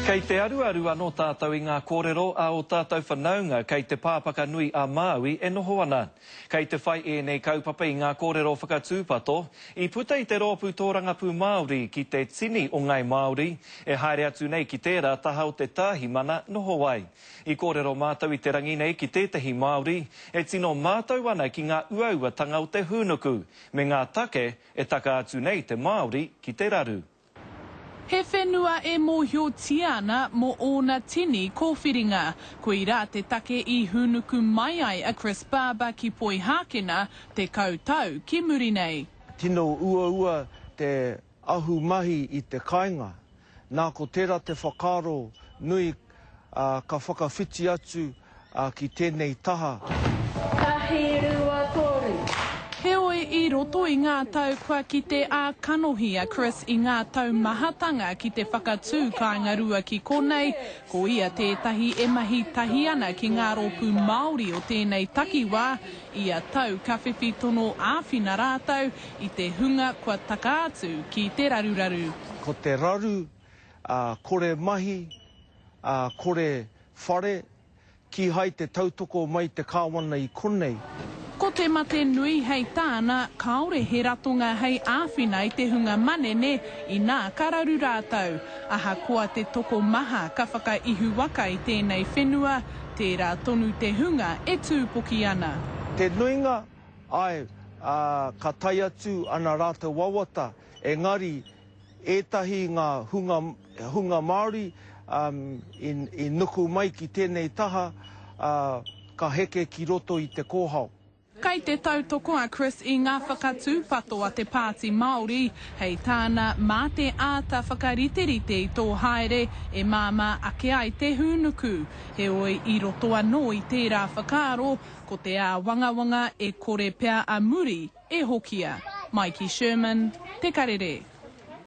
Kei te aruaru anō tātou I ngā kōrero a o tātou whanaunga kei te pāpaka nui a Māui e noho ana. Kei te whai e nei kaupapa I ngā kōrero whakatūpato, I puta I te rōpū tōrangapū Māori ki te tini o ngai Māori, e haere atu nei ki tērā taha o te tāhi mana noho ai. I kōrero mātou I te rangi nei ki tētahi Māori, e tino mātou ana ki ngā uauatanga o te hūnuku, me ngā take e taka atu nei te Māori ki te raru. He whenua e mōhiotia ana mō ōna tini kōwhiringa. Ko I rā te take I hūnuku mai ai a Chris Barber ki Poihākena te kautau ki muri nei. Tino ua te ahu mahi I te kāinga. Nā ko tērā te whakaro nui ka whakawhiti atu ki tēnei taha. Heoi I roto I ngā tau kua ki te ākanohi a Chris I ngā tau mahatanga ki te whakatū kāingarua ki konei, ko ia tētahi e mahi tahi ana ki ngā rōpū Māori o tēnei takiwā, ia tau kawhiwhi tono āwhina rātau I te hunga kua taka atu ki te raruraru. Ko te raru, kore mahi, kore whare, ki hai te tautoko mai te kāwana I konei. Ko te mate nui hei tāna, kaore he ratonga hei āwhina I te hunga manene I nā kararu rātau. Aha koa te toko maha ka whakaihu waka I tēnei whenua, tērā tonu te hunga e tūpoki ana. Te nuinga, ai, ka tai atu ana rātou wawata, engari, ētahi ngā hunga Māori I nuku mai ki tēnei taha, ka heke ki roto I te kōhau. Kei te tautoko a Chris I ngā whakatūpato a te pāti Māori, hei tāna mā te āta whakariterite I tō haere e māma ake ai te hūnuku. Heoi I roto anō I tērā whakaro, ko te wangawanga e kore pea a muri e hokia. Mikey Sherman, Te Karere.